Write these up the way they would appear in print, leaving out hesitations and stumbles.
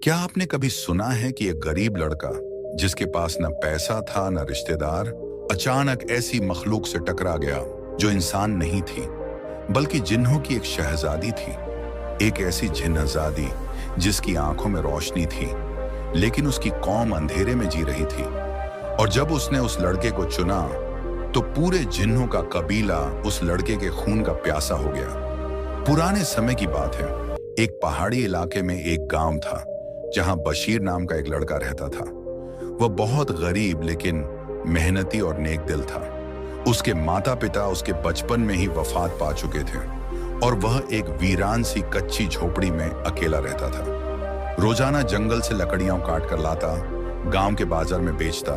क्या आपने कभी सुना है कि एक गरीब लड़का जिसके पास न पैसा था न रिश्तेदार अचानक ऐसी मखलूक से टकरा गया जो इंसान नहीं थी बल्कि जिन्हों की एक शहजादी थी। एक ऐसी जिन्नजादी जिसकी आंखों में रोशनी थी लेकिन उसकी कौम अंधेरे में जी रही थी। और जब उसने उस लड़के को चुना तो पूरे जिन्नों का कबीला उस लड़के के खून का प्यासा हो गया। पुराने समय की बात है। एक पहाड़ी इलाके में एक गांव था जहां बशीर नाम का एक लड़का रहता था। वह बहुत गरीब लेकिन मेहनती और नेक दिल था। उसके माता पिता उसके बचपन में ही वफात पा चुके थे और वह एक वीरान सी कच्ची झोपड़ी में अकेला रहता था। रोजाना जंगल से लकड़ियां काट कर लाता, गांव के बाजार में बेचता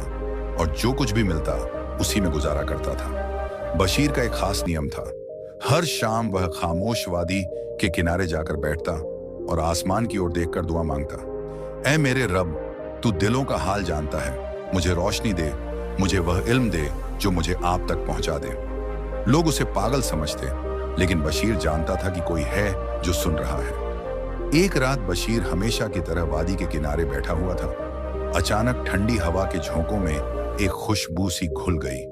और जो कुछ भी मिलता उसी में गुजारा करता था। बशीर का एक खास नियम था। हर शाम वह खामोश वादी के किनारे जाकर बैठता और आसमान की ओर देखकर दुआ मांगता। ऐ मेरे रब, तू दिलों का हाल जानता है, मुझे रोशनी दे, मुझे वह इल्म दे जो मुझे आप तक पहुंचा दे। लोग उसे पागल समझते लेकिन बशीर जानता था कि कोई है जो सुन रहा है। एक रात बशीर हमेशा की तरह वादी के किनारे बैठा हुआ था। अचानक ठंडी हवा के झोंकों में एक खुशबू सी घुल गई।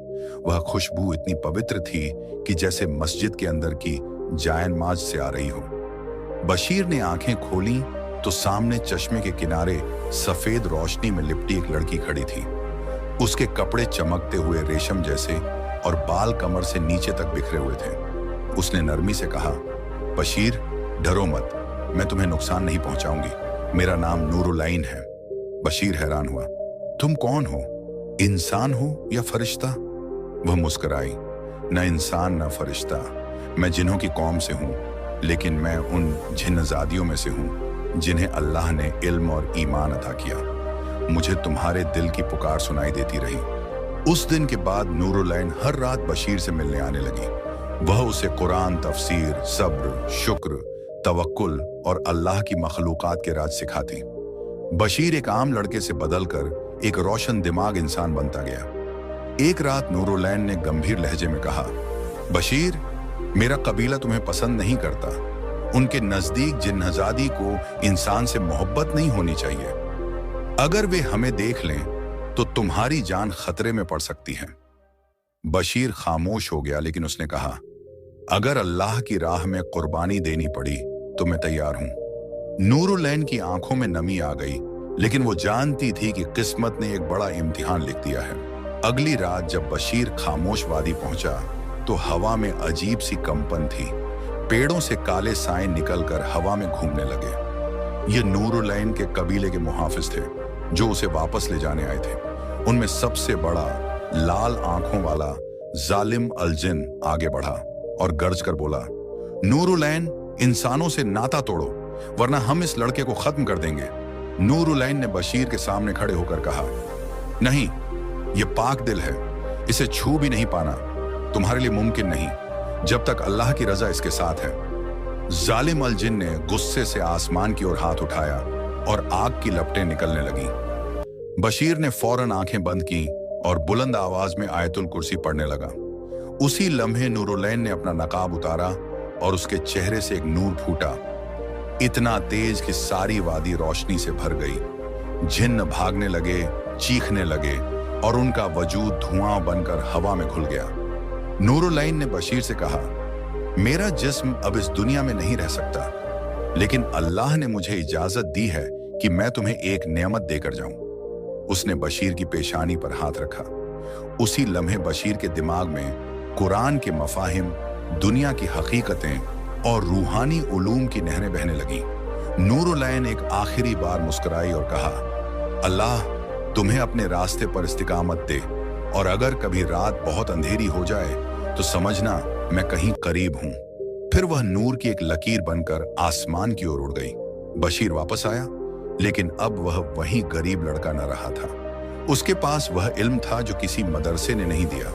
वह खुशबू इतनी पवित्र थी कि जैसे मस्जिद के अंदर की जायनमाज से आ रही हो। बशीर ने आंखें खोली तो सामने चश्मे के किनारे सफेद रोशनी में लिपटी एक लड़की खड़ी थी। उसके कपड़े चमकते हुए रेशम जैसे और बाल कमर से नीचे तक बिखरे हुए थे। उसने नरमी से कहा, बशीर डरो मत, मैं तुम्हें नुकसान नहीं पहुंचाऊंगी, मेरा नाम नूरुलैन है। बशीर हैरान हुआ, तुम कौन हो, इंसान हो या फरिश्ता? वह मुस्कुराई, न इंसान न फरिश्ता, मैं जिन्हों की कौम से हूं, लेकिन मैं उन जिन्नजादियों में से हूं जिन्हें अल्लाह ने इल्म और ईमान अता किया। मुझे तुम्हारे दिल की पुकार सुनाई देती रही। उस दिन के बाद नूरुलैन हर रात बशीर से मिलने आने लगी। वह उसे कुरान, तफसीर, सब्र, शुक्र, तवक्कुल और अल्लाह की मखलूकात के राज सिखाती। बशीर एक आम लड़के से बदलकर एक रोशन दिमाग इंसान बनता गया। एक रात नूरुलैन ने गंभीर लहजे में कहा, बशीर, मेरा कबीला तुम्हें पसंद नहीं करता। उनके नजदीक जिन्नजादी को इंसान से मोहब्बत नहीं होनी चाहिए। अगर वे हमें देख लें तो तुम्हारी जान खतरे में पड़ सकती है। बशीर खामोश हो गया लेकिन उसने कहा, अगर अल्लाह की राह में कुर्बानी देनी पड़ी तो मैं तैयार हूं। नूरुलैन की आंखों में नमी आ गई लेकिन वो जानती थी कि किस्मत ने एक बड़ा इम्तिहान लिख दिया है। अगली रात जब बशीर खामोश वादी पहुंचा तो हवा में अजीब सी कंपन थी। पेड़ों से काले साए निकलकर हवा में घूमने लगे। ये नूरुलैन के कबीले के मुहाफिज थे जो उसे वापस ले जाने आए थे। उनमें सबसे बड़ा लाल आंखों वाला जालिम अलजिन आगे बढ़ा और गरज कर बोला, नूरुलैन, इंसानों से नाता तोड़ो वरना हम इस लड़के को खत्म कर देंगे। नूरुलैन ने बशीर के सामने खड़े होकर कहा, नहीं, ये पाक दिल है, इसे छू भी नहीं पाना तुम्हारे लिए मुमकिन नहीं जब तक अल्लाह की रजा इसके साथ है। जालिम अलजिन ने गुस्से से आसमान की ओर हाथ उठाया और आग की लपटें निकलने लगी। बशीर ने फौरन आंखें बंद की और बुलंद आवाज में आयतुल कुर्सी पढ़ने लगा। उसी लम्हे नूरुलैन ने अपना नकाब उतारा और उसके चेहरे से एक नूर फूटा, इतना तेज कि सारी वादी रोशनी से भर गई। जिन्न भागने लगे, चीखने लगे और उनका वजूद धुआं बनकर हवा में घुल गया। नूरुलैन ने बशीर से कहा, मेरा जिस्म अब इस दुनिया में नहीं रह सकता, लेकिन अल्लाह ने मुझे इजाजत दी है कि मैं तुम्हें एक नेमत देकर जाऊं। उसने बशीर की पेशानी पर हाथ रखा। उसी लम्हे बशीर के दिमाग में कुरान के मफाहिम, दुनिया की हकीकतें और रूहानी उलूम की नहरें बहने लगीं। नूरुलैन एक आखिरी बार मुस्कुराई और कहा, अल्लाह तुम्हें अपने रास्ते पर इस्तिकामत दे और अगर कभी रात बहुत अंधेरी हो जाए तो समझना मैं कहीं करीब हूं। फिर वह नूर की एक लकीर बनकर आसमान की ओर उड़ गई। बशीर वापस आया लेकिन अब वह वही गरीब लड़का न रहा था। उसके पास वह इल्म था जो किसी मदरसे ने नहीं दिया।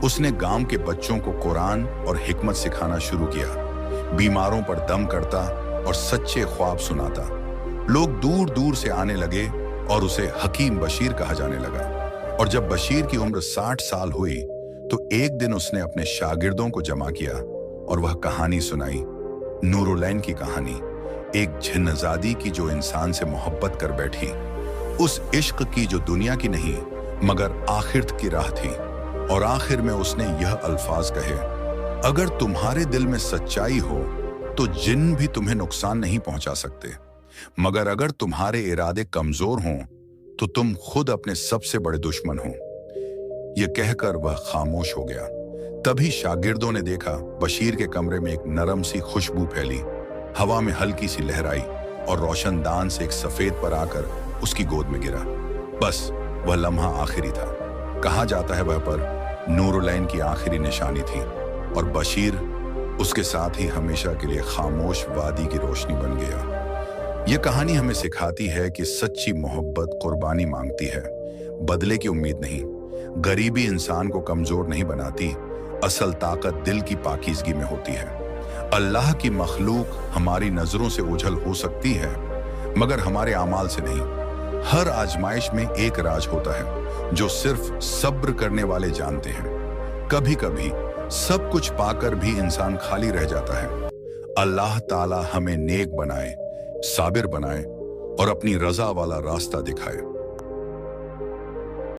उसने गांव के बच्चों को कुरान और हिकमत सिखाना शुरू किया। बीमारों पर दम करता और सच्चे ख्वाब सुनाता। लोग दूर दूर से आने लगे और उसे हकीम बशीर कहा जाने लगा। और जब बशीर की उम्र 60 साल हुई तो एक दिन उसने अपने शागिर्दों को जमा किया और वह कहानी सुनाई, नूरुलैन की कहानी। एक जिन्नजादी की जो इंसान से मोहब्बत कर बैठी, उस इश्क की जो दुनिया की नहीं मगर आखिरत की राह थी। और आखिर में उसने यह अल्फाज कहे, अगर तुम्हारे दिल में सच्चाई हो तो जिन भी तुम्हें नुकसान नहीं पहुंचा सकते, मगर अगर तुम्हारे इरादे कमजोर हों तो तुम खुद अपने सबसे बड़े दुश्मन हो। यह कहकर वह खामोश हो गया। तभी शागिर्दों ने देखा बशीर के कमरे में एक नरम सी खुशबू फैली, हवा में हल्की सी लहराई और रोशनदान से एक सफेद पर आकर उसकी गोद में गिरा। बस वह लम्हा आखिरी था। कहा जाता है वह पर नूरुलैन की आखिरी निशानी थी और बशीर उसके साथ ही हमेशा के लिए खामोश वादी की रोशनी बन गया। यह कहानी हमें सिखाती है कि सच्ची मोहब्बत कुर्बानी मांगती है, बदले की उम्मीद नहीं। गरीबी इंसान को कमजोर नहीं बनाती, असल ताकत दिल की पाकीज़गी में होती है। अल्लाह की मखलूक हमारी नजरों से ओझल हो सकती है मगर हमारे आमाल से नहीं। हर आजमाइश में एक राज होता है जो सिर्फ सब्र करने वाले जानते हैं। कभी कभी सब कुछ पाकर भी इंसान खाली रह जाता है। अल्लाह ताला हमें नेक बनाए, साबिर बनाए और अपनी रजा वाला रास्ता दिखाए।